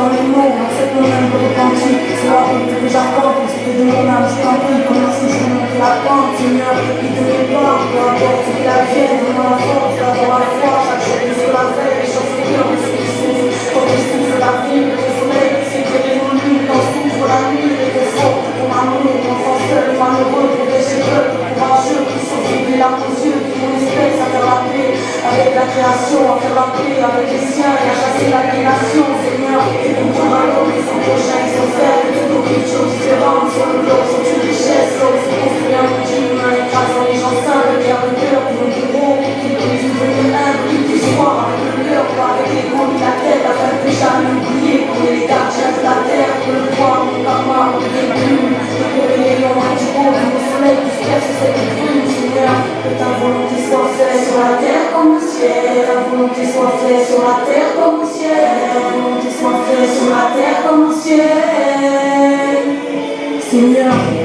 dans les mots, on accepte nous-mêmes de repentir. C'est la route que j'accorde, c'est que de mon âme, je t'en prie, comme si je monte la pente, Seigneur, qui te départ, peu importe ce qu'il advienne, donne-moi la force, d'avoir la foi, chaque chose sur la veille, les choses qui pleurent, les qui souffrent, comme les souffles, la vie, le soleil, c'est que les nuits, quand souffre la nuit, les défauts, pour amour, mon enfant seul, malheureux, pour des cheveux, courageux, qui sont oubliés la aux yeux, qui font l'espèce à faire la paix, avec la création, à faire la paix, avec les siens, et à chasser l'aliénation, Seigneur, et pour ton royaume, ils sont prochains, ils sont faibles, et toutes les choses différentes, sur le dos, sur une richesse, sur les construits un petit humain, écrasant les gens simples, qui ont le cœur, qui ont du gros, qui brisent une venue humble, qui disent soir avec le cœur, pas avec les mots ni la tête, afin de jamais oublier qu'on est les gardiens de la terre, que le poids, mon papa, mon début, que les lions, du beau, du soleil, du stress, c'est le bruit, Seigneur, que ta volonté soit faite sur la terre comme le ciel, ta volonté soit faite sur la terre comme le ciel, ta volonté soit faite sur la terre comme le ciel, Seigneur.